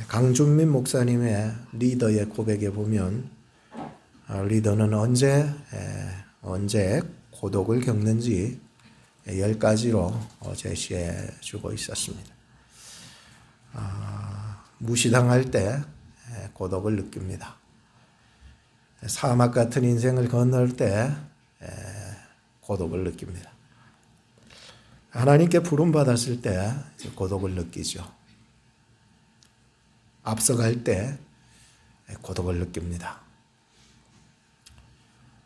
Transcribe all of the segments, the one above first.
강준민 목사님의 리더의 고백에 보면 리더는 언제 고독을 겪는지 10가지로 제시해 주고 있었습니다. 무시당할 때 고독을 느낍니다. 사막 같은 인생을 건널 때 고독을 느낍니다. 하나님께 부름받았을 때 고독을 느끼죠. 앞서갈 때 고독을 느낍니다.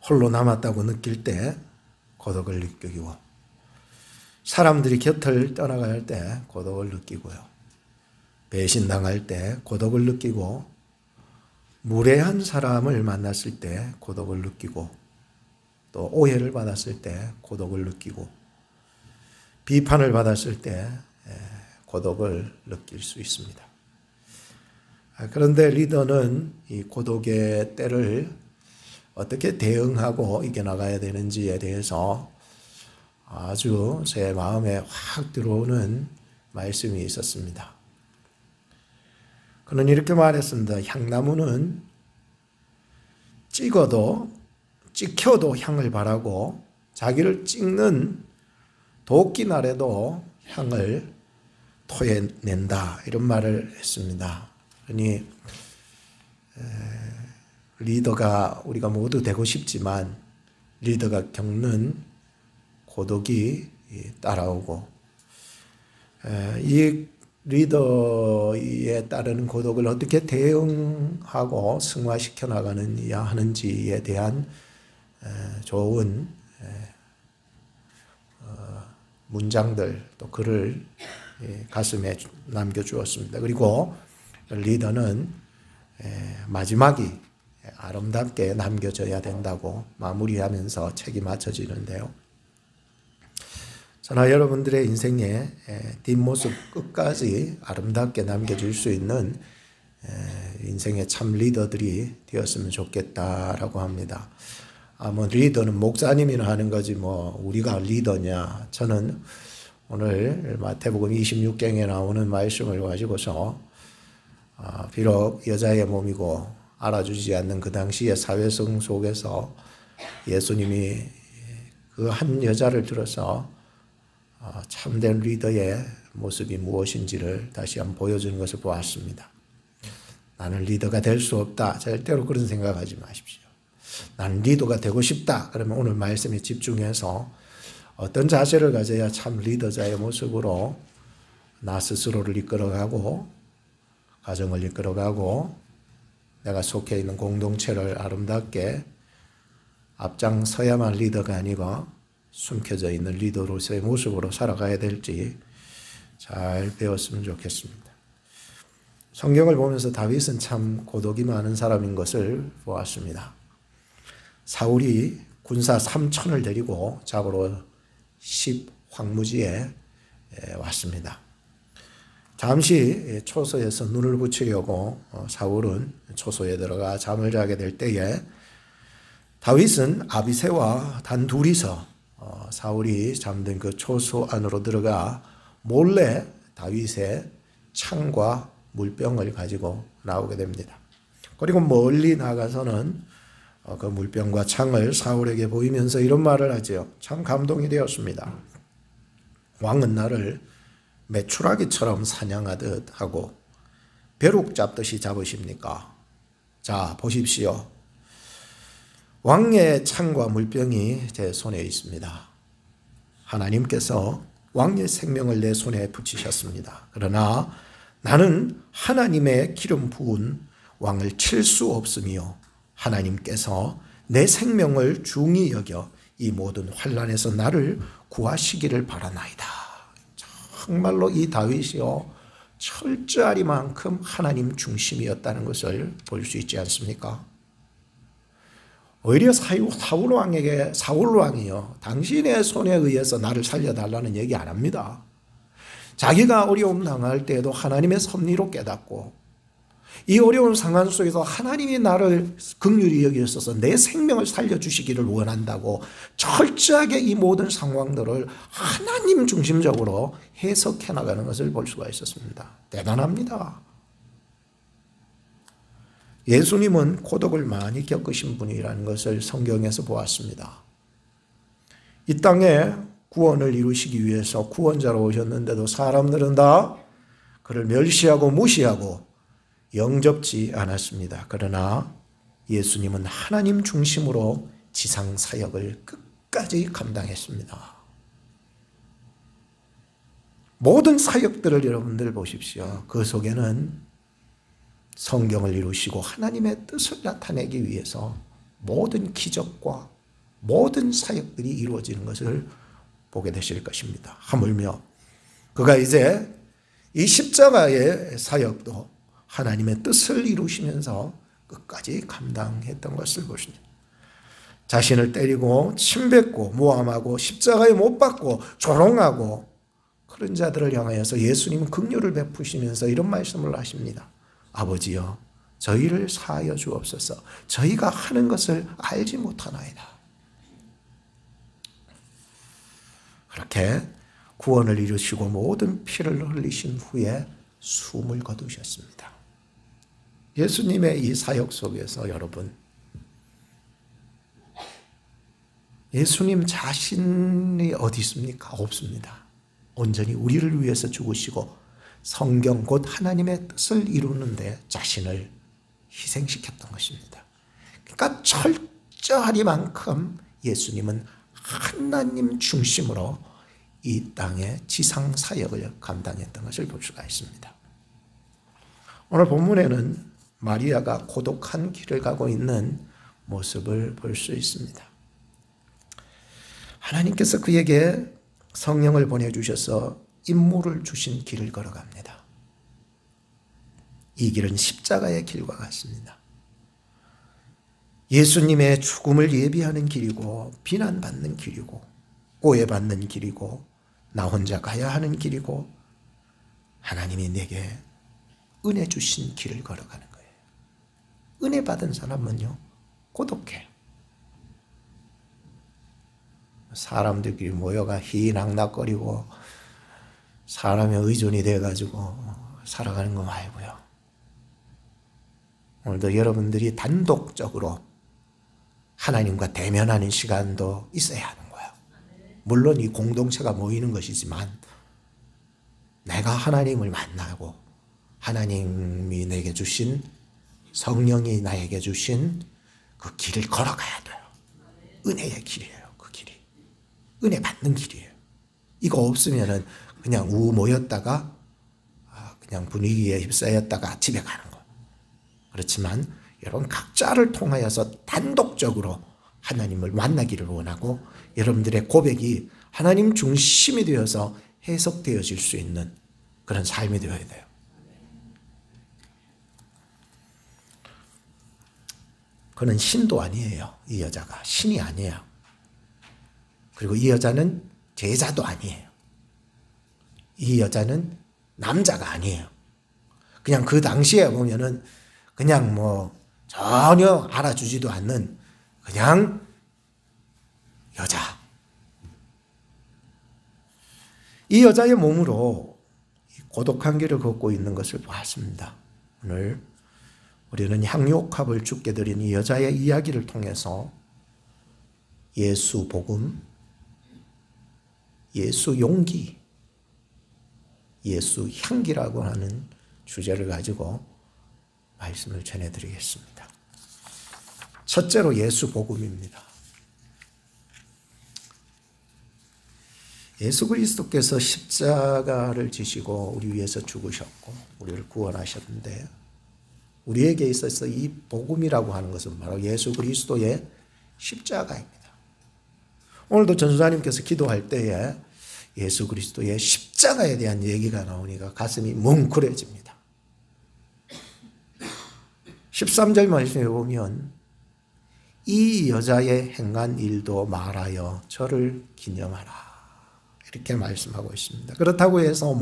홀로 남았다고 느낄 때 고독을 느끼고, 사람들이 곁을 떠나갈 때 고독을 느끼고요. 배신당할 때 고독을 느끼고, 무례한 사람을 만났을 때 고독을 느끼고, 또 오해를 받았을 때 고독을 느끼고, 비판을 받았을 때 고독을 느낄 수 있습니다. 그런데 리더는 이 고독의 때를 어떻게 대응하고 이겨나가야 되는지에 대해서 아주 제 마음에 확 들어오는 말씀이 있었습니다. 그는 이렇게 말했습니다. 향나무는 찍혀도 향을 바라고 자기를 찍는 도끼날에도 향을 토해낸다, 이런 말을 했습니다. 그러니 리더가 우리가 모두 되고 싶지만 리더가 겪는 고독이 따라오고, 이 리더에 따르는 고독을 어떻게 대응하고 승화시켜 나가느냐 하는지에 대한 좋은 문장들, 또 글을 가슴에 남겨주었습니다. 그리고 리더는 마지막이 아름답게 남겨져야 된다고 마무리하면서 책이 맞춰지는데요. 저는 여러분들의 인생의 뒷모습 끝까지 아름답게 남겨줄 수 있는 인생의 참 리더들이 되었으면 좋겠다라고 합니다. 리더는 목사님이나 하는 거지 우리가 리더냐. 저는 오늘 마태복음 26장에 나오는 말씀을 가지고서 비록 여자의 몸이고 알아주지 않는 그 당시의 사회성 속에서 예수님이 그 한 여자를 들어서 참된 리더의 모습이 무엇인지를 다시 한번 보여주는 것을 보았습니다. 나는 리더가 될 수 없다. 절대로 그런 생각하지 마십시오. 나는 리더가 되고 싶다. 그러면 오늘 말씀에 집중해서 어떤 자세를 가져야 참 리더자의 모습으로 나 스스로를 이끌어가고 가정을 이끌어가고 내가 속해 있는 공동체를 아름답게 앞장서야만 리더가 아니고 숨겨져 있는 리더로서의 모습으로 살아가야 될지 잘 배웠으면 좋겠습니다. 성경을 보면서 다윗은 참 고독이 많은 사람인 것을 보았습니다. 사울이 군사 3,000을 데리고 잡으러 십황무지에 왔습니다. 잠시 초소에서 눈을 붙이려고 사울은 초소에 들어가 잠을 자게 될 때에 다윗은 아비새와 단 둘이서 사울이 잠든 그 초소 안으로 들어가 몰래 다윗의 창과 물병을 가지고 나오게 됩니다. 그리고 멀리 나가서는 그 물병과 창을 사울에게 보이면서 이런 말을 하죠. 참 감동이 되었습니다. 왕은 나를 메추라기처럼 사냥하듯 하고 벼룩 잡듯이 잡으십니까? 자, 보십시오. 왕의 창과 물병이 제 손에 있습니다. 하나님께서 왕의 생명을 내 손에 붙이셨습니다. 그러나 나는 하나님의 기름 부은 왕을 칠 수 없으며 하나님께서 내 생명을 중히 여겨 이 모든 환난에서 나를 구하시기를 바라나이다. 정말로 이 다윗이요 철저하리만큼 하나님 중심이었다는 것을 볼 수 있지 않습니까? 오히려 사울 왕이요 당신의 손에 의해서 나를 살려달라는 얘기 안 합니다. 자기가 어려움 당할 때에도 하나님의 섭리로 깨닫고 이 어려운 상황 속에서 하나님이 나를 긍휼히 여기셔서 내 생명을 살려주시기를 원한다고 철저하게 이 모든 상황들을 하나님 중심적으로 해석해 나가는 것을 볼 수가 있었습니다. 대단합니다. 예수님은 고독을 많이 겪으신 분이라는 것을 성경에서 보았습니다. 이 땅에 구원을 이루시기 위해서 구원자로 오셨는데도 사람들은 다 그를 멸시하고 무시하고 영접지 않았습니다. 그러나 예수님은 하나님 중심으로 지상 사역을 끝까지 감당했습니다. 모든 사역들을 여러분들 보십시오. 그 속에는 성경을 이루시고 하나님의 뜻을 나타내기 위해서 모든 기적과 모든 사역들이 이루어지는 것을 보게 되실 것입니다. 하물며 그가 이제 이 십자가의 사역도 하나님의 뜻을 이루시면서 끝까지 감당했던 것을 보십니다. 자신을 때리고 침뱉고 모함하고 십자가에 못 박고 조롱하고 그런 자들을 향하여서 예수님은 긍휼을 베푸시면서 이런 말씀을 하십니다. 아버지여, 저희를 사하여 주옵소서. 저희가 하는 것을 알지 못하나이다. 그렇게 구원을 이루시고 모든 피를 흘리신 후에 숨을 거두셨습니다. 예수님의 이 사역 속에서 여러분, 예수님 자신이 어디 있습니까? 없습니다. 온전히 우리를 위해서 죽으시고 성경 곧 하나님의 뜻을 이루는데 자신을 희생시켰던 것입니다. 그러니까 철저하리만큼 예수님은 하나님 중심으로 이 땅의 지상 사역을 감당했던 것을 볼 수가 있습니다. 오늘 본문에는 마리아가 고독한 길을 가고 있는 모습을 볼 수 있습니다. 하나님께서 그에게 성령을 보내주셔서 임무를 주신 길을 걸어갑니다. 이 길은 십자가의 길과 같습니다. 예수님의 죽음을 예비하는 길이고 비난받는 길이고 오해받는 길이고 나 혼자 가야 하는 길이고 하나님이 내게 은혜 주신 길을 걸어가는 거예요. 은혜 받은 사람은요 고독해요. 사람들끼리 모여가 희낙낙거리고 사람의 의존이 돼가지고 살아가는 거 말고요. 오늘도 여러분들이 단독적으로 하나님과 대면하는 시간도 있어야 하는 거예요. 물론 이 공동체가 모이는 것이지만 내가 하나님을 만나고 하나님이 내게 주신 성령이 나에게 주신 그 길을 걸어가야 돼요. 은혜의 길이에요. 그 길이. 은혜 받는 길이에요. 이거 없으면은 그냥 모였다가 그냥 분위기에 휩싸였다가 집에 가는 거. 그렇지만 여러분 각자를 통하여서 단독적으로 하나님을 만나기를 원하고 여러분들의 고백이 하나님 중심이 되어서 해석되어질 수 있는 그런 삶이 되어야 돼요. 그는 신도 아니에요. 이 여자가 신이 아니에요. 그리고 이 여자는 제자도 아니에요. 이 여자는 남자가 아니에요. 그냥 그 당시에 보면은 그냥 뭐 전혀 알아주지도 않는 그냥 여자. 이 여자의 몸으로 고독한 길을 걷고 있는 것을 보았습니다. 오늘 우리는 향유옥합을 주께 드린 이 여자의 이야기를 통해서 예수 복음, 예수 용기, 예수 향기라고 하는 주제를 가지고 말씀을 전해드리겠습니다. 첫째로 예수 복음입니다. 예수 그리스도께서 십자가를 지시고 우리 위해서 죽으셨고 우리를 구원하셨는데 우리에게 있어서 이 복음이라고 하는 것은 바로 예수 그리스도의 십자가입니다. 오늘도 전수사님께서 기도할 때에 예수 그리스도의 십자가에 대한 얘기가 나오니까 가슴이 뭉클해집니다. 13절 말씀에 보면 이 여자의 행한 일도 말하여 저를 기념하라 이렇게 말씀하고 있습니다. 그렇다고 해서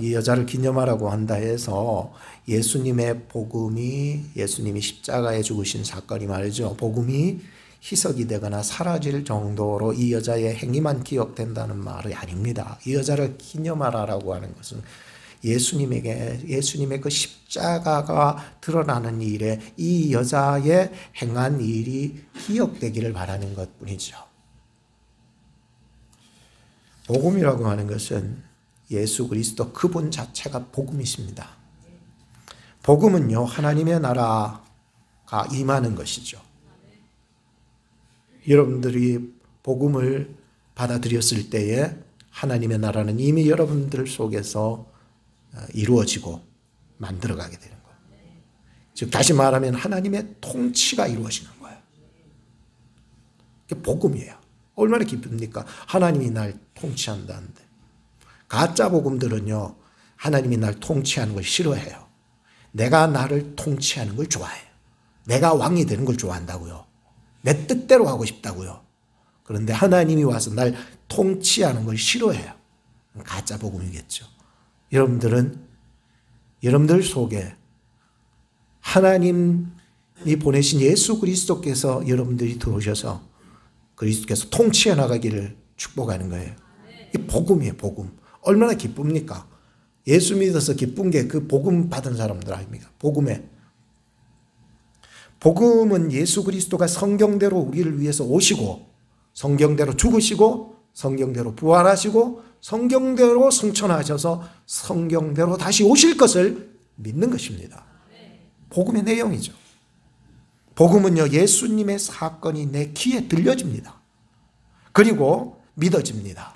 이 여자를 기념하라고 한다 해서 예수님의 복음이 예수님이 십자가에 죽으신 사건이 말이죠. 복음이 희석이 되거나 사라질 정도로 이 여자의 행위만 기억된다는 말이 아닙니다. 이 여자를 기념하라라고 하는 것은 예수님의 그 십자가가 드러나는 일에 이 여자의 행한 일이 기억되기를 바라는 것뿐이죠. 복음이라고 하는 것은 예수 그리스도 그분 자체가 복음이십니다. 복음은요, 하나님의 나라가 임하는 것이죠. 여러분들이 복음을 받아들였을 때에 하나님의 나라는 이미 여러분들 속에서 이루어지고 만들어가게 되는 거예요. 즉 다시 말하면 하나님의 통치가 이루어지는 거예요. 그게 복음이에요. 얼마나 기쁩니까? 하나님이 날 통치한다는데. 가짜 복음들은요, 하나님이 날 통치하는 걸 싫어해요. 내가 나를 통치하는 걸 좋아해요. 내가 왕이 되는 걸 좋아한다고요. 내 뜻대로 하고 싶다고요. 그런데 하나님이 와서 날 통치하는 걸 싫어해요. 가짜 복음이겠죠. 여러분들 속에 하나님이 보내신 예수 그리스도께서 여러분들이 들어오셔서 그리스도께서 통치해 나가기를 축복하는 거예요. 이 복음이에요, 복음. 얼마나 기쁩니까? 예수 믿어서 기쁜 게 그 복음 받은 사람들 아닙니까? 복음은 예수 그리스도가 성경대로 우리를 위해서 오시고 성경대로 죽으시고 성경대로 부활하시고 성경대로 승천하셔서 성경대로 다시 오실 것을 믿는 것입니다. 복음의 내용이죠. 복음은요, 예수님의 사건이 내 귀에 들려집니다. 그리고 믿어집니다.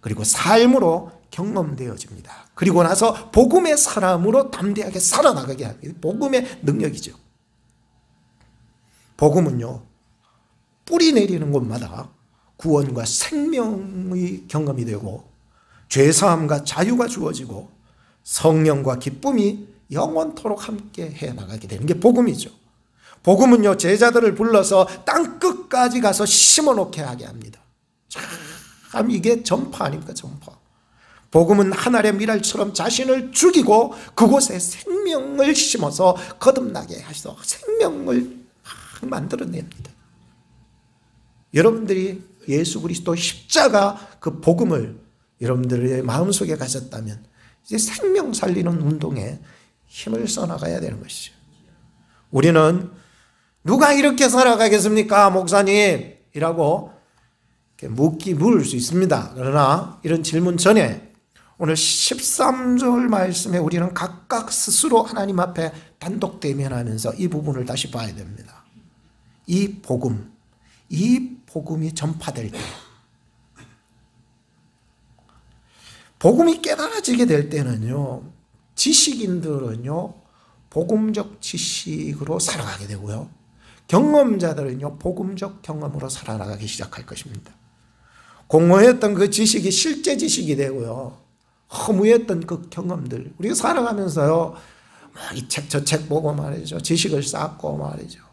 그리고 삶으로 경험되어집니다. 그리고 나서 복음의 사람으로 담대하게 살아나가게 합니다. 복음의 능력이죠. 복음은요, 뿌리 내리는 곳마다 구원과 생명의 경험이 되고 죄사함과 자유가 주어지고 성령과 기쁨이 영원토록 함께 해나가게 되는 게 복음이죠. 복음은요, 제자들을 불러서 땅끝까지 가서 심어놓게 하게 합니다. 참 이게 전파 아닙니까? 전파. 복음은 하늘의 미랄처럼 자신을 죽이고 그곳에 생명을 심어서 거듭나게 하셔서 생명을 만들어냅니다. 여러분들이 예수 그리스도 십자가 그 복음을 여러분들의 마음속에 가졌다면 이제 생명 살리는 운동에 힘을 써나가야 되는 것이죠. 우리는 누가 이렇게 살아가겠습니까, 목사님? 이라고 물을 수 있습니다. 그러나 이런 질문 전에 오늘 13절 말씀에 우리는 각각 스스로 하나님 앞에 단독 대면하면서 이 부분을 다시 봐야 됩니다. 이 복음이 전파될 때, 복음이 깨달아지게 될 때는요, 지식인들은요, 복음적 지식으로 살아가게 되고요, 경험자들은요, 복음적 경험으로 살아나가기 시작할 것입니다. 공허했던 그 지식이 실제 지식이 되고요, 허무했던 그 경험들, 우리가 살아가면서요, 이 책 저 책 보고 말이죠, 지식을 쌓고 말이죠,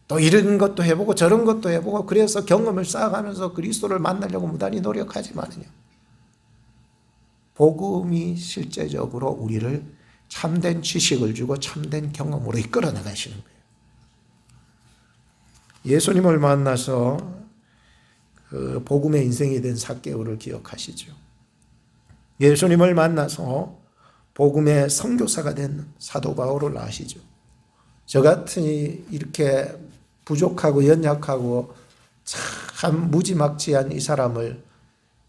또 이런 것도 해보고 저런 것도 해보고, 그래서 경험을 쌓아가면서 그리스도를 만나려고 무단히 노력하지만요, 복음이 실제적으로 우리를 참된 지식을 주고 참된 경험으로 이끌어 나가시는 거예요. 예수님을 만나서 그 복음의 인생이 된 삭개오를 기억하시죠. 예수님을 만나서 복음의 선교사가 된 사도 바울을 아시죠. 저 같으니 이렇게 부족하고 연약하고 참 무지막지한 이 사람을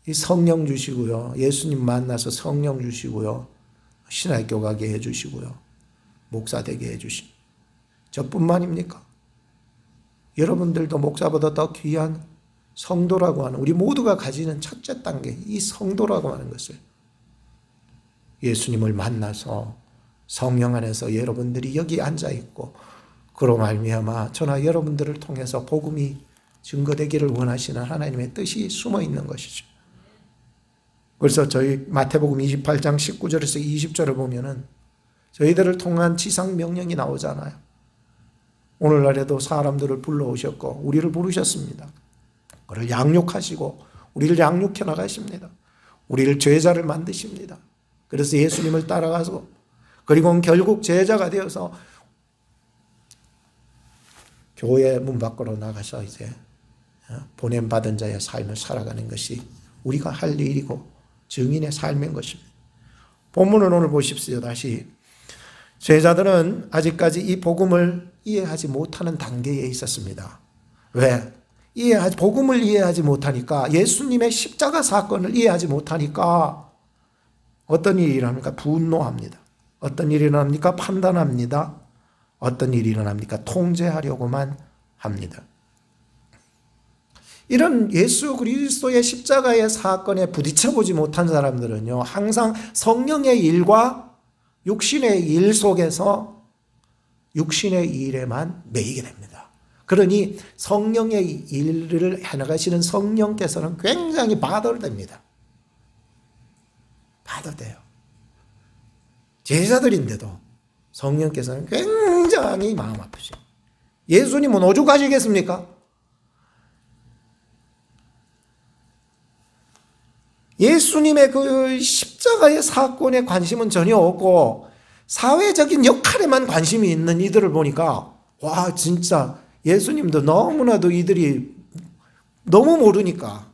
이 성령 주시고요, 예수님 만나서 성령 주시고요, 신학교 가게 해주시고요, 목사 되게 해주신 저뿐만입니까? 여러분들도 목사보다 더 귀한 성도라고 하는, 우리 모두가 가지는 첫째 단계, 이 성도라고 하는 것을 예수님을 만나서 성령 안에서 여러분들이 여기 앉아있고 그로 말미암아 저나 여러분들을 통해서 복음이 증거되기를 원하시는 하나님의 뜻이 숨어 있는 것이죠. 그래서 저희 마태복음 28장 19절에서 20절을 보면은 저희들을 통한 지상 명령이 나오잖아요. 오늘날에도 사람들을 불러오셨고 우리를 부르셨습니다. 그를 양육하시고 우리를 양육해 나가십니다. 우리를 제자를 만드십니다. 그래서 예수님을 따라가서 그리고 결국 제자가 되어서 교회 문 밖으로 나가서 이제 보냄받은 자의 삶을 살아가는 것이 우리가 할 일이고 증인의 삶인 것입니다. 본문을 오늘 보십시오. 다시. 제자들은 아직까지 이 복음을 이해하지 못하는 단계에 있었습니다. 왜? 복음을 이해하지 못하니까, 예수님의 십자가 사건을 이해하지 못하니까 어떤 일이 일어납니까? 분노합니다. 어떤 일이 일어납니까? 판단합니다. 어떤 일이 일어납니까? 통제하려고만 합니다. 이런 예수 그리스도의 십자가의 사건에 부딪혀보지 못한 사람들은요, 항상 성령의 일과 육신의 일 속에서 육신의 일에만 매이게 됩니다. 그러니 성령의 일을 해나가시는 성령께서는 굉장히 바들됩니다. 바들돼요. 제자들인데도 성령께서는 굉장히 마음 아프죠. 예수님은 오죽하시겠습니까? 예수님의 그 십자가의 사건에 관심은 전혀 없고 사회적인 역할에만 관심이 있는 이들을 보니까, 와, 진짜 예수님도 너무나도 이들이 너무 모르니까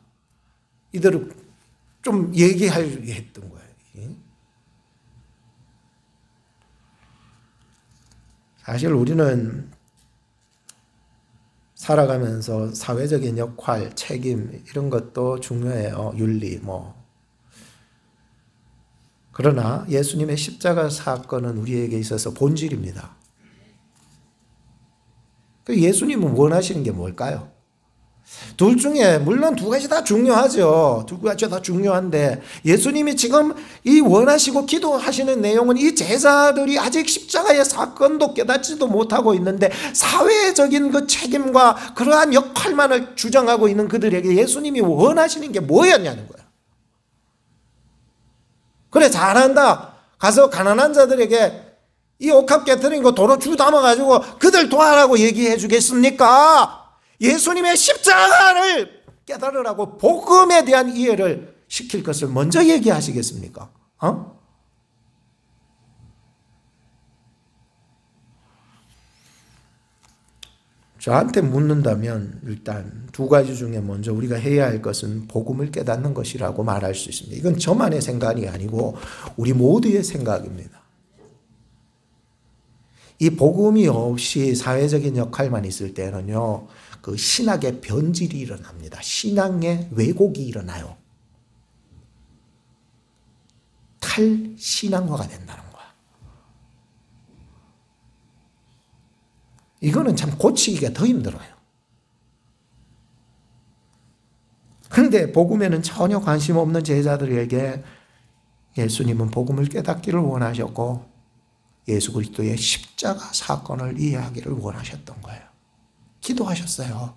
이들을 좀 얘기하려 했던 거예요. 사실 우리는 살아가면서 사회적인 역할, 책임 이런 것도 중요해요. 윤리 그러나 예수님의 십자가 사건은 우리에게 있어서 본질입니다. 예수님은 원하시는 게 뭘까요? 둘 중에 물론 두 가지 다 중요하죠. 두 가지 다 중요한데, 예수님이 지금 이 원하시고 기도하시는 내용은 이 제자들이 아직 십자가의 사건도 깨닫지도 못하고 있는데 사회적인 그 책임과 그러한 역할만을 주장하고 있는 그들에게 예수님이 원하시는 게 뭐였냐는 거예요. 그래, 잘한다. 가서 가난한 자들에게 이 옥합 깨트린 거 도로 주 담아가지고 그들 도와라고 얘기해 주겠습니까? 예수님의 십자가를 깨달으라고 복음에 대한 이해를 시킬 것을 먼저 얘기하시겠습니까? 저한테 묻는다면 일단 두 가지 중에 먼저 우리가 해야 할 것은 복음을 깨닫는 것이라고 말할 수 있습니다. 이건 저만의 생각이 아니고 우리 모두의 생각입니다. 이 복음이 없이 사회적인 역할만 있을 때는요, 그 신학의 변질이 일어납니다. 신앙의 왜곡이 일어나요. 탈신앙화가 된다는 거야. 이거는 참 고치기가 더 힘들어요. 그런데 복음에는 전혀 관심 없는 제자들에게 예수님은 복음을 깨닫기를 원하셨고 예수 그리스도의 십자가 사건을 이해하기를 원하셨던 거예요. 기도하셨어요.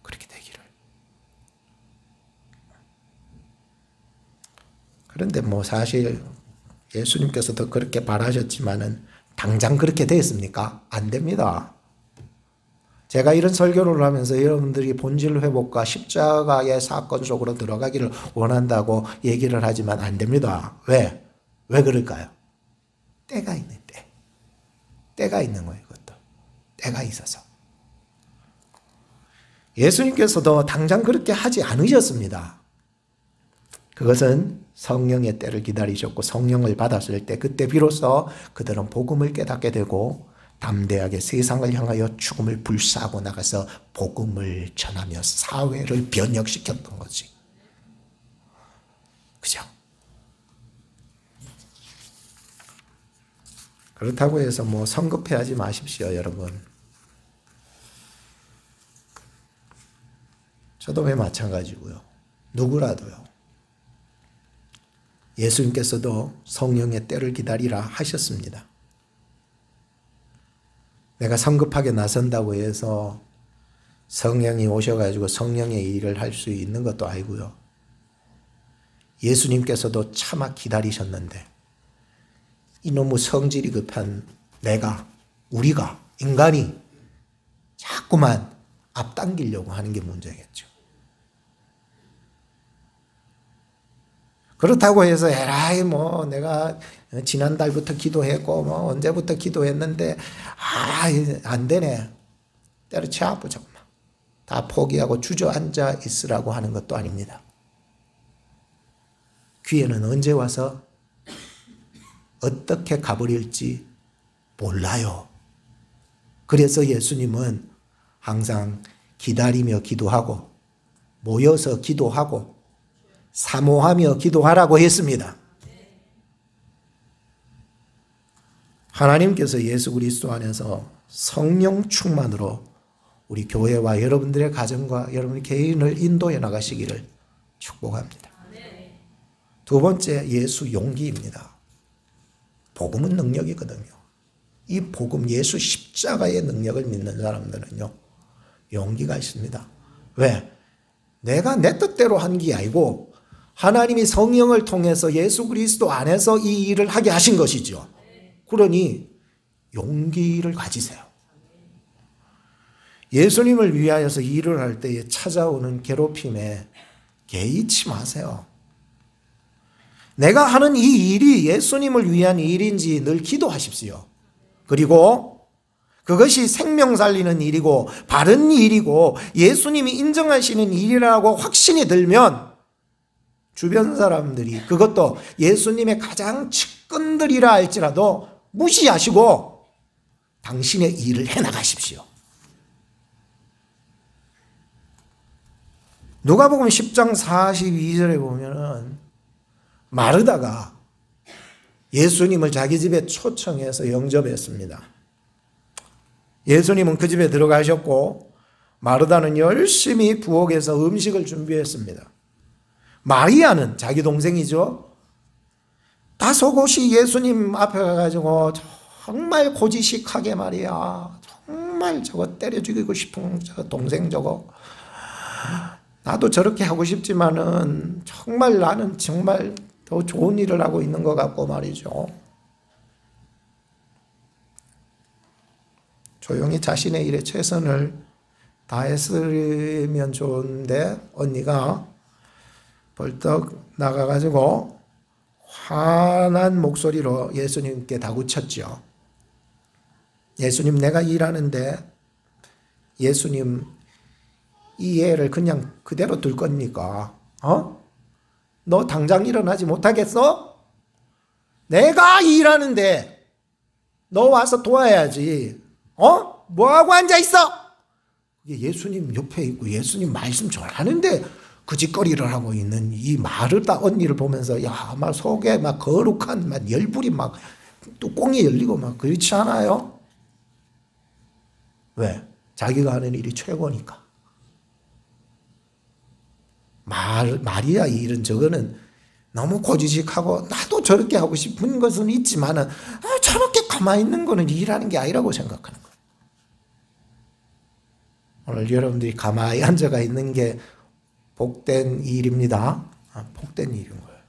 그렇게 되기를. 그런데 사실 예수님께서도 그렇게 바라셨지만은 당장 그렇게 됐습니까? 안 됩니다. 제가 이런 설교를 하면서 여러분들이 본질 회복과 십자가의 사건 속으로 들어가기를 원한다고 얘기를 하지만 안 됩니다. 왜? 왜 그럴까요? 때가 있는 때. 때가 있는 거예요, 이것도. 때가 있어서. 예수님께서도 당장 그렇게 하지 않으셨습니다. 그것은 성령의 때를 기다리셨고 성령을 받았을 때 그때 비로소 그들은 복음을 깨닫게 되고 담대하게 세상을 향하여 죽음을 불사하고 나가서 복음을 전하며 사회를 변혁시켰던 거지. 그죠? 그렇다고 해서 성급해하지 마십시오, 여러분. 저도 왜 마찬가지고요. 누구라도요. 예수님께서도 성령의 때를 기다리라 하셨습니다. 내가 성급하게 나선다고 해서 성령이 오셔가지고 성령의 일을 할 수 있는 것도 아니고요. 예수님께서도 차마 기다리셨는데 이놈의 성질이 급한 우리가, 인간이 자꾸만 앞당기려고 하는 게 문제겠죠. 그렇다고 해서 에라이 내가 지난달부터 기도했고 언제부터 기도했는데 안 되네. 때려치워보 정말. 다 포기하고 주저앉아 있으라고 하는 것도 아닙니다. 기회는 언제 와서 어떻게 가버릴지 몰라요. 그래서 예수님은 항상 기다리며 기도하고 모여서 기도하고 사모하며 기도하라고 했습니다. 하나님께서 예수 그리스도 안에서 성령 충만으로 우리 교회와 여러분들의 가정과 여러분 개인을 인도해 나가시기를 축복합니다. 두 번째, 예수 용기입니다. 복음은 능력이거든요. 이 복음, 예수 십자가의 능력을 믿는 사람들은요, 용기가 있습니다. 왜? 내가 내 뜻대로 한 게 아니고 하나님이 성령을 통해서 예수 그리스도 안에서 이 일을 하게 하신 것이죠. 그러니 용기를 가지세요. 예수님을 위하여서 일을 할 때에 찾아오는 괴롭힘에 개의치 마세요. 내가 하는 이 일이 예수님을 위한 일인지 늘 기도하십시오. 그리고 그것이 생명 살리는 일이고 바른 일이고 예수님이 인정하시는 일이라고 확신이 들면 주변 사람들이 그것도 예수님의 가장 측근들이라 할지라도 무시하시고 당신의 일을 해나가십시오. 누가복음 10장 42절에 보면은 마르다가 예수님을 자기 집에 초청해서 영접했습니다. 예수님은 그 집에 들어가셨고 마르다는 열심히 부엌에서 음식을 준비했습니다. 마리아는 자기 동생이죠. 다소곳이 예수님 앞에 가가지고 정말 고지식하게 말이야. 정말 저거 때려 죽이고 싶은 저 동생 저거. 나도 저렇게 하고 싶지만은 정말 나는 정말 더 좋은 일을 하고 있는 것 같고 말이죠. 조용히 자신의 일에 최선을 다했으면 좋은데 언니가 벌떡 나가가지고 화난 목소리로 예수님께 다구쳤죠. 예수님, 내가 일하는데 예수님 이 애를 그냥 그대로 둘 겁니까? 너 당장 일어나지 못하겠어? 내가 일하는데 너 와서 도와야지. 뭐하고 앉아있어? 예수님 옆에 있고 예수님 말씀 잘하는데 그 짓거리를 하고 있는 이 마르다 언니를 보면서 야, 막 속에 막 거룩한 막 열불이 막 뚜껑이 열리고 막 그렇지 않아요? 왜? 자기가 하는 일이 최고니까. 마리아 일은 저거는 너무 고지식하고 나도 저렇게 하고 싶은 것은 있지만은 저렇게 가만히 있는 거는 일하는 게 아니라고 생각하는 거예요. 오늘 여러분들이 가만히 앉아가 있는 게 복된 일입니다. 복된 일인 거예요.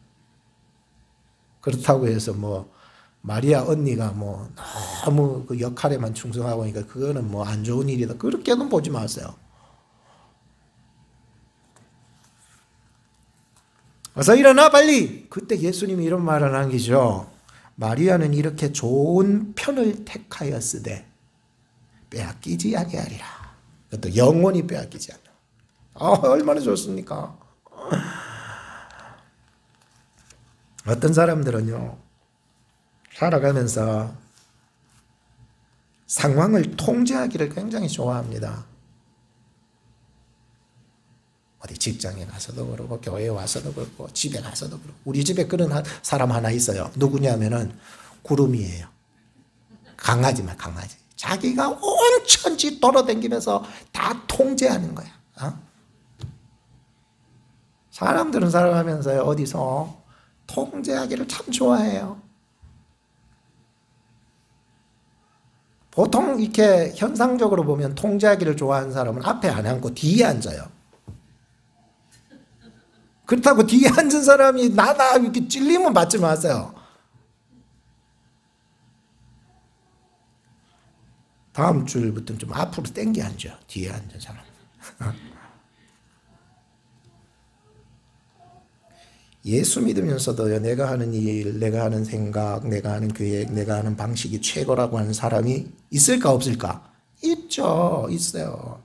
그렇다고 해서 뭐 마리아 언니가 뭐 너무 그 역할에만 충성하고 하니까 그거는 뭐 안 좋은 일이다. 그렇게는 보지 마세요. 어서 일어나 빨리. 그때 예수님이 이런 말을 남기죠. 마리아는 이렇게 좋은 편을 택하였으되 빼앗기지 아니하리라. 그것도 영원히 빼앗기지 않아. 얼마나 좋습니까? 어떤 사람들은요, 살아가면서 상황을 통제하기를 굉장히 좋아합니다. 어디 직장에 가서도 그러고 교회에 와서도 그렇고 집에 가서도 그렇고. 우리 집에 그런 사람 하나 있어요. 누구냐면은 구름이에요. 강아지만 강아지. 자기가 온 천지 돌아다니면서 다 통제하는 거야. 사람들은 살아가면서 어디서 통제하기를 참 좋아해요. 보통 이렇게 현상적으로 보면 통제하기를 좋아하는 사람은 앞에 안 앉고 뒤에 앉아요. 그렇다고 뒤에 앉은 사람이 나다 이렇게 찔리면 받지 마세요. 다음 줄부터는 좀 앞으로 당겨 앉아. 뒤에 앉은 사람. 예수 믿으면서도요, 내가 하는 일, 내가 하는 생각, 내가 하는 계획, 내가 하는 방식이 최고라고 하는 사람이 있을까 없을까? 있죠. 있어요.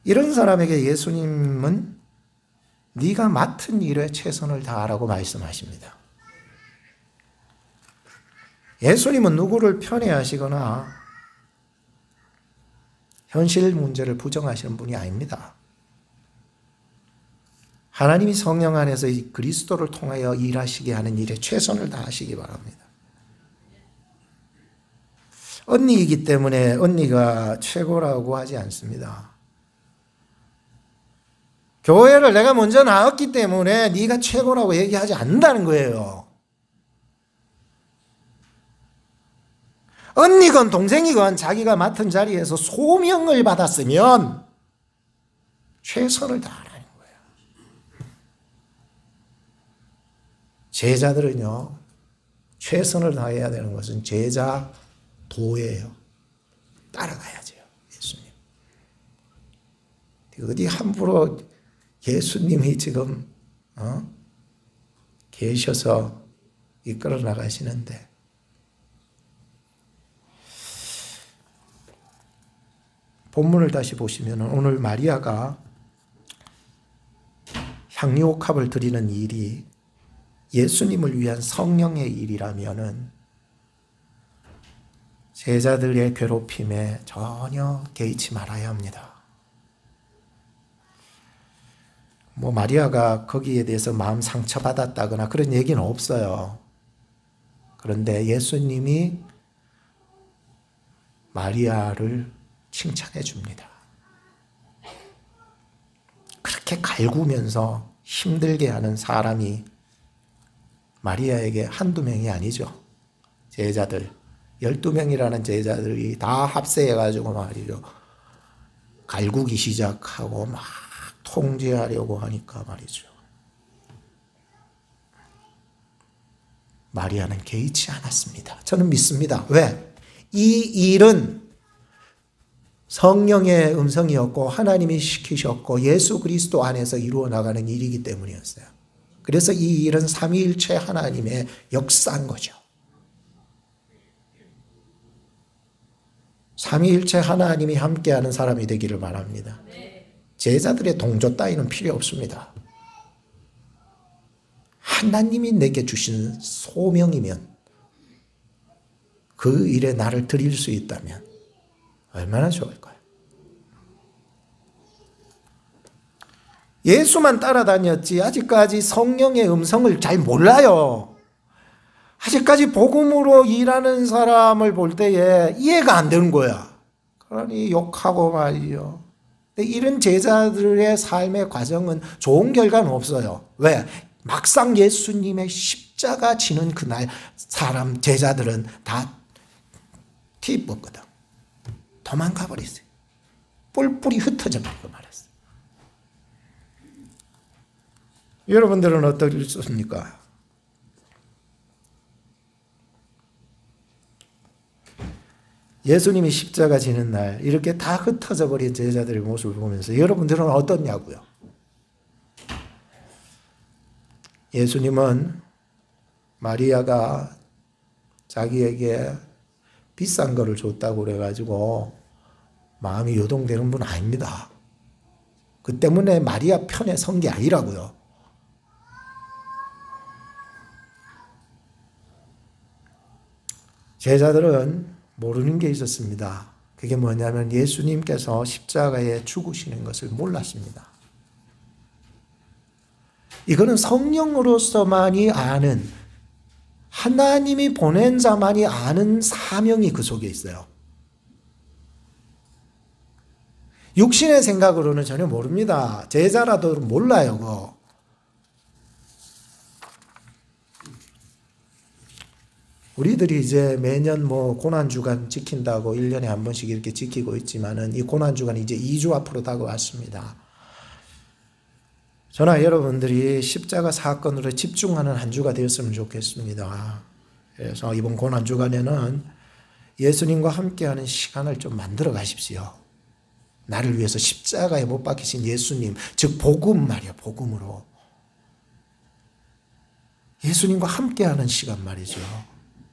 이런 사람에게 예수님은 네가 맡은 일에 최선을 다하라고 말씀하십니다. 예수님은 누구를 편애하시거나 현실 문제를 부정하시는 분이 아닙니다. 하나님이 성령 안에서 이 그리스도를 통하여 일하시게 하는 일에 최선을 다하시기 바랍니다. 언니이기 때문에 언니가 최고라고 하지 않습니다. 교회를 내가 먼저 나왔기 때문에 네가 최고라고 얘기하지 않는다는 거예요. 언니건 동생이건 자기가 맡은 자리에서 소명을 받았으면 최선을 다하라는 거예요. 제자들은요, 최선을 다해야 되는 것은 제자 도예요. 따라가야죠, 예수님. 어디 함부로 예수님이 지금 계셔서 이끌어 나가시는데, 본문을 다시 보시면 오늘 마리아가 향유옥합을 드리는 일이 예수님을 위한 성령의 일이라면은 제자들의 괴롭힘에 전혀 개의치 말아야 합니다. 마리아가 거기에 대해서 마음 상처받았다거나 그런 얘기는 없어요. 그런데 예수님이 마리아를 칭찬해 줍니다. 그렇게 갈구면서 힘들게 하는 사람이 마리아에게 한두 명이 아니죠. 제자들 12명이라는 제자들이 다 합세해가지고 말이죠. 갈구기 시작하고 막 통제하려고 하니까 말이죠. 마리아는 개의치 않았습니다. 저는 믿습니다. 왜? 이 일은 성령의 음성이었고 하나님이 시키셨고 예수 그리스도 안에서 이루어 나가는 일이기 때문이었어요. 그래서 이 일은 삼위일체 하나님의 역사인 거죠. 삼위일체 하나님이 함께하는 사람이 되기를 바랍니다. 제자들의 동조 따위는 필요 없습니다. 하나님이 내게 주신 소명이면 그 일에 나를 드릴 수 있다면 얼마나 좋을까요? 예수만 따라다녔지 아직까지 성령의 음성을 잘 몰라요. 아직까지 복음으로 일하는 사람을 볼 때에 이해가 안 되는 거야. 그러니 욕하고 말이죠. 근데 이런 제자들의 삶의 과정은 좋은 결과는 없어요. 왜? 막상 예수님의 십자가 지는 그날 사람 제자들은 다 티 뽑거든. 도망가 버렸어요. 뿔뿔이 흩어져 버리고 말았어요. 여러분들은 어떻습니까? 예수님이 십자가 지는 날 이렇게 다 흩어져 버린 제자들의 모습을 보면서 여러분들은 어떻냐고요? 예수님은 마리아가 자기에게 비싼 거를 줬다고 그래가지고 마음이 요동되는 분 아닙니다. 그 때문에 마리아 편에 선 게 아니라고요. 제자들은 모르는 게 있었습니다. 그게 뭐냐면 예수님께서 십자가에 죽으시는 것을 몰랐습니다. 이거는 성령으로서만이 아는, 하나님이 보낸 자만이 아는 사명이 그 속에 있어요. 육신의 생각으로는 전혀 모릅니다. 제자라도 몰라요. 그거. 우리들이 이제 매년 고난주간 지킨다고 1년에 한 번씩 이렇게 지키고 있지만은 이 고난주간이 이제 2주 앞으로 다가왔습니다. 저나 여러분들이 십자가 사건으로 집중하는 한 주가 되었으면 좋겠습니다. 그래서 이번 고난주간에는 예수님과 함께하는 시간을 좀 만들어 가십시오. 나를 위해서 십자가에 못 박히신 예수님, 즉 복음 말이야, 복음으로. 예수님과 함께하는 시간 말이죠.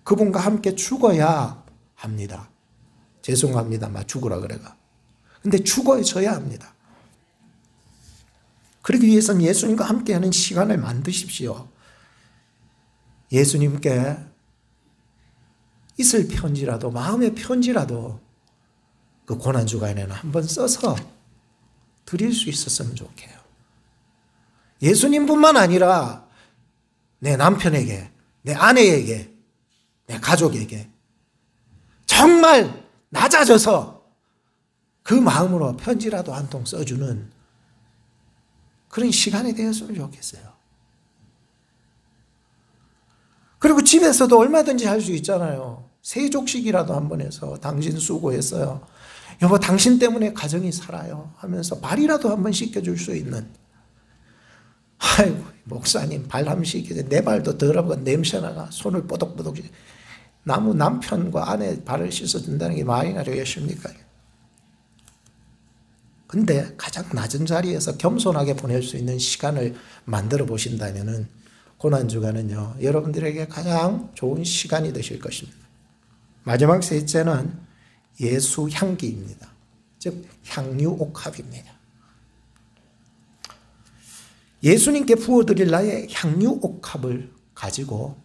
그분과 함께 죽어야 합니다. 죄송합니다. 죽으라 그래가. 근데 죽어져야 합니다. 그러기 위해서는 예수님과 함께하는 시간을 만드십시오. 예수님께 있을 편지라도, 마음의 편지라도 그 고난주간에는 한번 써서 드릴 수 있었으면 좋게요. 예수님뿐만 아니라 내 남편에게, 내 아내에게, 내 가족에게 정말 낮아져서 그 마음으로 편지라도 한 통 써주는 그런 시간이 되었으면 좋겠어요. 그리고 집에서도 얼마든지 할 수 있잖아요. 세족식이라도 한번 해서 당신 수고했어요. 여보, 당신 때문에 가정이 살아요 하면서 발이라도 한번 씻겨줄 수 있는. 아이고, 목사님 발 한번 씻기지. 내 발도 더러워 냄새나가 손을 뽀독뽀독. 남편과 아내 발을 씻어준다는 게 말이나 되겠습니까? 근데 가장 낮은 자리에서 겸손하게 보낼 수 있는 시간을 만들어 보신다면은 고난주간은요, 여러분들에게 가장 좋은 시간이 되실 것입니다. 마지막 셋째는 예수 향기입니다. 즉 향유옥합입니다. 예수님께 부어드릴 나의 향유옥합을 가지고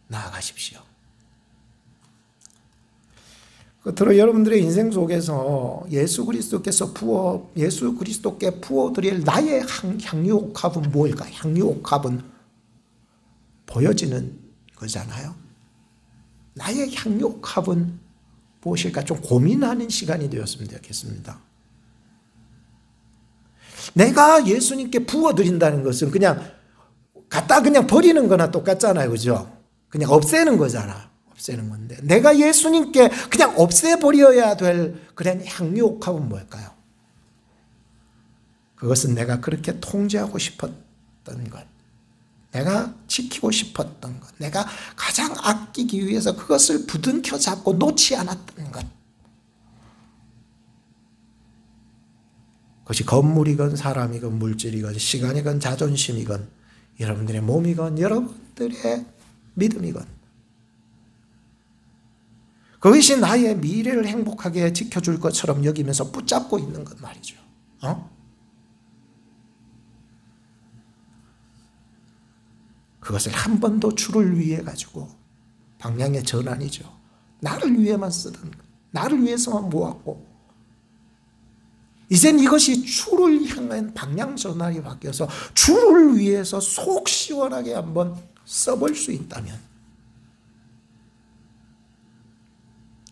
나아가십시오. 끝으로 여러분들의 인생 속에서 예수 그리스도께 부어드릴 나의 향유옥합은 뭘까? 향유옥합은 보여지는 거잖아요. 나의 향유옥합은 무엇일까? 좀 고민하는 시간이 되었으면 좋겠습니다. 내가 예수님께 부어드린다는 것은 그냥 갖다 그냥 버리는 거나 똑같잖아요. 그죠? 그냥 없애는 거잖아. 없애는 건데 내가 예수님께 그냥 없애버려야 될 그런 향유옥합은 뭘까요? 그것은 내가 그렇게 통제하고 싶었던 것, 내가 지키고 싶었던 것, 내가 가장 아끼기 위해서 그것을 부둥켜 잡고 놓지 않았던 것, 그것이 건물이건 사람이건 물질이건 시간이건 자존심이건 여러분들의 몸이건 여러분들의 믿음이건 그것이 나의 미래를 행복하게 지켜줄 것처럼 여기면서 붙잡고 있는 것 말이죠. 그것을 한 번도 주를 위해 가지고 방향의 전환이죠. 나를 위해만 쓰던 것, 나를 위해서만 모았고 이젠 이것이 주를 향한 방향 전환이 바뀌어서 주를 위해서 속 시원하게 한번 써볼 수 있다면,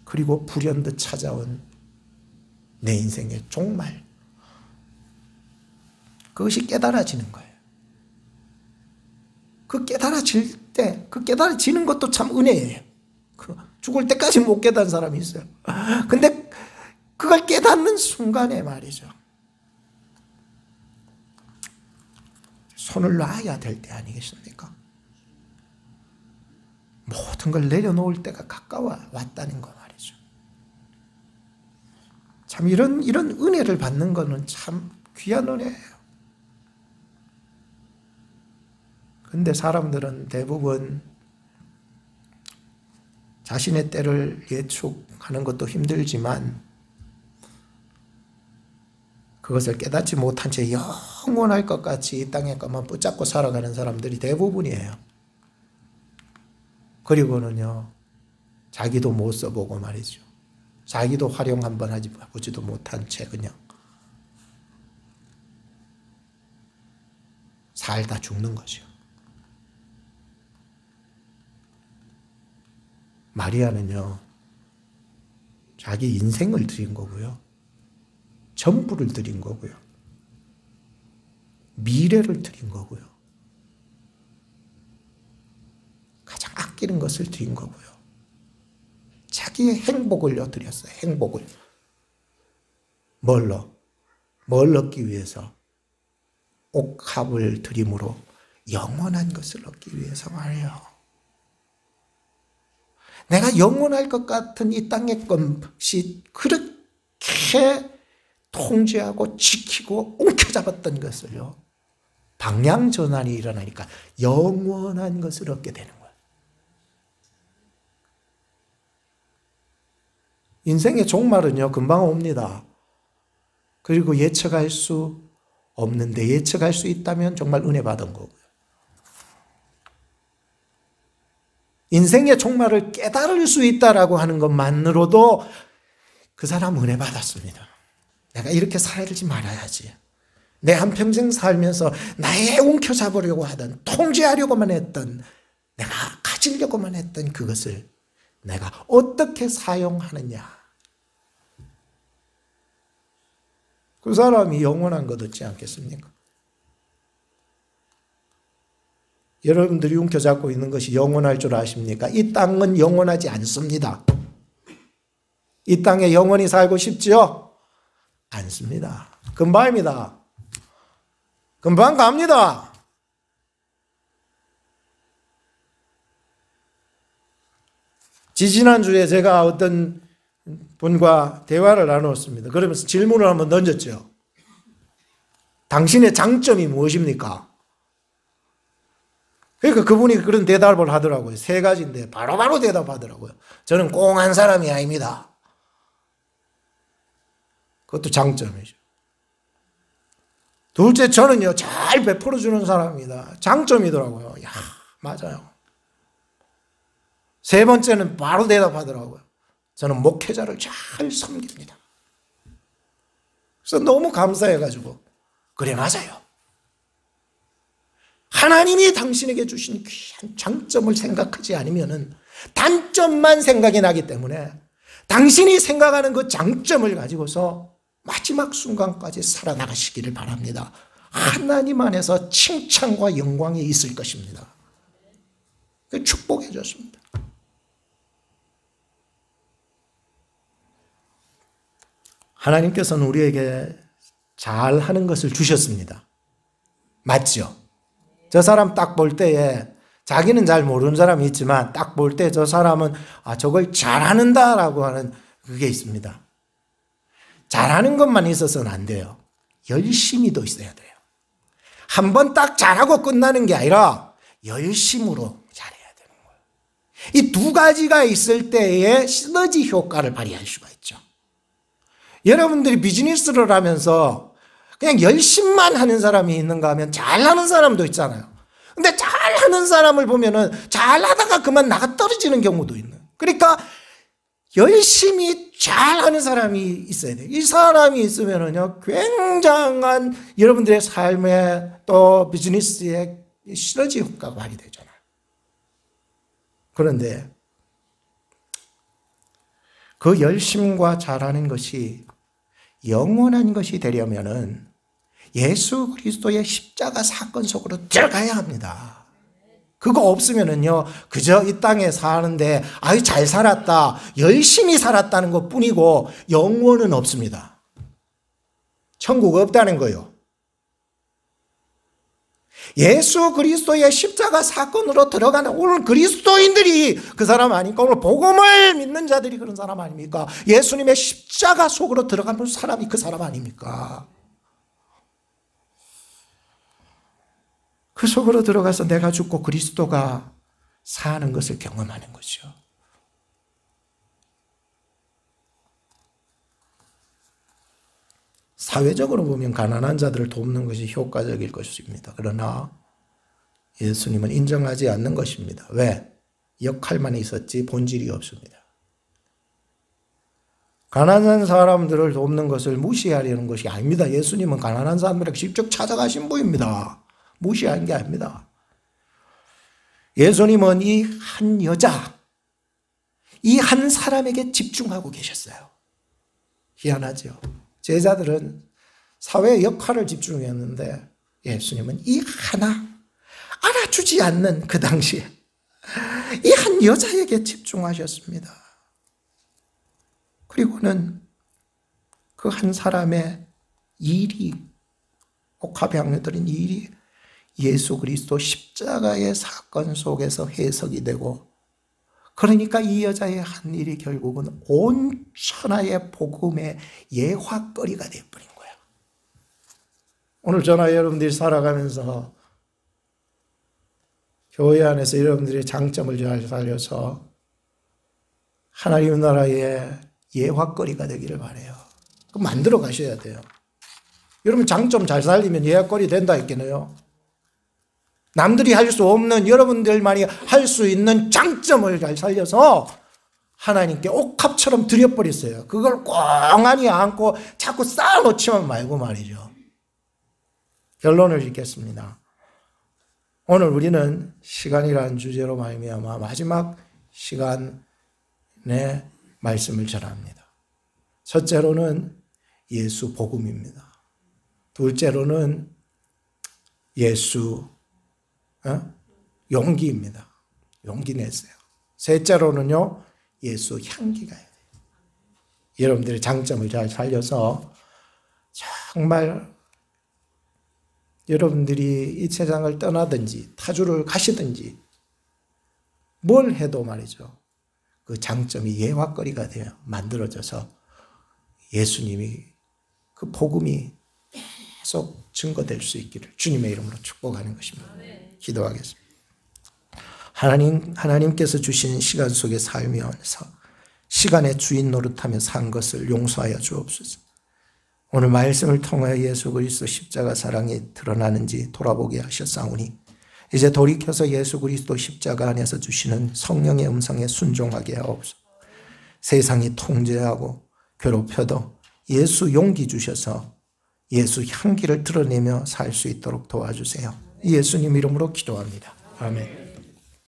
그리고 불현듯 찾아온 내 인생의 종말, 그것이 깨달아지는 거예요. 그 깨달아질 때, 그 깨달아지는 것도 참 은혜예요. 죽을 때까지 못 깨달은 사람이 있어요. 근데 그걸 깨닫는 순간에 말이죠, 손을 놔야 될 때 아니겠습니까? 모든 걸 내려놓을 때가 가까워 왔다는 거 말이죠. 참 이런 은혜를 받는 거는 참 귀한 은혜예요. 근데 사람들은 대부분 자신의 때를 예측하는 것도 힘들지만 그것을 깨닫지 못한 채 영원할 것 같이 이 땅의 것만 붙잡고 살아가는 사람들이 대부분이에요. 그리고는요, 자기도 못 써보고 말이죠. 자기도 활용 한번 해보지도 못한 채 그냥 살다 죽는 거죠. 마리아는요, 자기 인생을 드린 거고요, 전부를 드린 거고요, 미래를 드린 거고요, 가장 아끼는 것을 드린 거고요, 자기의 행복을요 드렸어요. 행복을. 뭘 얻기 위해서? 옥합을 드림으로 영원한 것을 얻기 위해서 말이에요. 내가 영원할 것 같은 이 땅의 것이 그렇게 통제하고 지키고 움켜잡았던 것을요, 방향 전환이 일어나니까 영원한 것을 얻게 되는 거예요. 인생의 종말은요, 금방 옵니다. 그리고 예측할 수 없는데 예측할 수 있다면 정말 은혜 받은 거고요. 인생의 종말을 깨달을 수 있다라고 하는 것만으로도 그 사람 은혜 받았습니다. 내가 이렇게 살지 말아야지. 내 한평생 살면서 나의 움켜잡으려고 하던, 통제하려고만 했던, 내가 가지려고만 했던 그것을 내가 어떻게 사용하느냐. 그 사람이 영원한 것 얻지 않겠습니까? 여러분들이 움켜잡고 있는 것이 영원할 줄 아십니까? 이 땅은 영원하지 않습니다. 이 땅에 영원히 살고 싶지요? 않습니다. 금방입니다. 금방 갑니다. 지지난주에 제가 어떤 분과 대화를 나누었습니다. 그러면서 질문을 한번 던졌죠. 당신의 장점이 무엇입니까? 그러니까 그분이 그런 대답을 하더라고요. 3가지인데 바로바로 대답하더라고요. 저는 꽁한 사람이 아닙니다. 그것도 장점이죠. 둘째, 저는요, 잘 베풀어주는 사람입니다. 장점이더라고요. 야, 맞아요. 3번째는 바로 대답하더라고요. 저는 목회자를 잘 섬깁니다. 그래서 너무 감사해가지고, 그래, 맞아요. 하나님이 당신에게 주신 귀한 장점을 생각하지 않으면은 단점만 생각이 나기 때문에 당신이 생각하는 그 장점을 가지고서 마지막 순간까지 살아나가시기를 바랍니다. 하나님 안에서 칭찬과 영광이 있을 것입니다. 축복해 줬습니다. 하나님께서는 우리에게 잘하는 것을 주셨습니다. 맞죠? 저 사람 딱 볼 때에 자기는 잘 모르는 사람이 있지만 딱 볼 때 저 사람은 저걸 잘하는다라고 하는 그게 있습니다. 잘하는 것만 있어서는 안 돼요. 열심히도 있어야 돼요. 한 번 딱 잘하고 끝나는 게 아니라 열심으로 잘해야 되는 거예요. 이 2가지가 있을 때에 시너지 효과를 발휘할 수가 있죠. 여러분들이 비즈니스를 하면서 그냥 열심만 하는 사람이 있는가 하면 잘하는 사람도 있잖아요. 근데 잘하는 사람을 보면은 잘하다가 그만 나가 떨어지는 경우도 있는. 그러니까 열심히 잘하는 사람이 있어야 돼요. 이 사람이 있으면은요, 굉장한 여러분들의 삶에 또 비즈니스에 시너지 효과가 발휘되잖아요. 그런데 그 열심과 잘하는 것이 영원한 것이 되려면은 예수 그리스도의 십자가 사건 속으로 들어가야 합니다. 그거 없으면은요, 그저 이 땅에 사는데 아유 잘 살았다, 열심히 살았다는 것 뿐이고 영원은 없습니다. 천국 없다는 거요. 예수 그리스도의 십자가 사건으로 들어가는 오늘 그리스도인들이 그 사람 아닙니까? 오늘 복음을 믿는 자들이 그런 사람 아닙니까? 예수님의 십자가 속으로 들어가는 사람이 그 사람 아닙니까? 그 속으로 들어가서 내가 죽고 그리스도가 사는 것을 경험하는 거죠. 사회적으로 보면 가난한 자들을 돕는 것이 효과적일 것입니다. 그러나 예수님은 인정하지 않는 것입니다. 왜? 역할만 있었지 본질이 없습니다. 가난한 사람들을 돕는 것을 무시하려는 것이 아닙니다. 예수님은 가난한 사람들에게 직접 찾아가신 분입니다. 무시한 게 아닙니다. 예수님은 이 한 여자, 이 한 사람에게 집중하고 계셨어요. 희한하죠. 제자들은 사회의 역할을 집중했는데 예수님은 이 하나 알아주지 않는 그 당시에 이 한 여자에게 집중하셨습니다. 그리고는 그 한 사람의 일이, 옥합향료들인 일이 예수 그리스도 십자가의 사건 속에서 해석이 되고, 그러니까 이 여자의 한 일이 결국은 온 천하의 복음의 예화거리가 되어버린 거예요. 오늘 저나 여러분들이 살아가면서 교회 안에서 여러분들의 장점을 잘 살려서 하나님 나라의 예화거리가 되기를 바라요. 그럼 만들어 가셔야 돼요. 여러분 장점 잘 살리면 예화거리 된다 했겠네요. 남들이 할 수 없는, 여러분들만이 할 수 있는 장점을 잘 살려서 하나님께 옥합처럼 드려버렸어요. 그걸 꽁하니 안고 자꾸 쌓아놓지만 말고 말이죠. 결론을 짓겠습니다. 오늘 우리는 시간이라는 주제로 말미암아 마지막 시간에 말씀을 전합니다. 첫째로는 예수 복음입니다. 둘째로는 예수 용기입니다. 용기 내세요. 셋째로는요, 예수 향기가 돼요. 여러분들의 장점을 잘 살려서 정말 여러분들이 이 세상을 떠나든지 타주를 가시든지 뭘 해도 말이죠, 그 장점이 예화거리가 돼요. 만들어져서 예수님이, 그 복음이 계속 증거될 수 있기를 주님의 이름으로 축복하는 것입니다. 기도하겠습니다. 하나님께서 주신 시간 속에 살면서 시간의 주인 노릇하며 산 것을 용서하여 주옵소서. 오늘 말씀을 통하여 예수 그리스도 십자가 사랑이 드러나는지 돌아보게 하셨사오니 이제 돌이켜서 예수 그리스도 십자가 안에서 주시는 성령의 음성에 순종하게 하옵소서. 세상이 통제하고 괴롭혀도 예수 용기 주셔서 예수 향기를 드러내며 살 수 있도록 도와주세요. 예수님 이름으로 기도합니다. 아멘.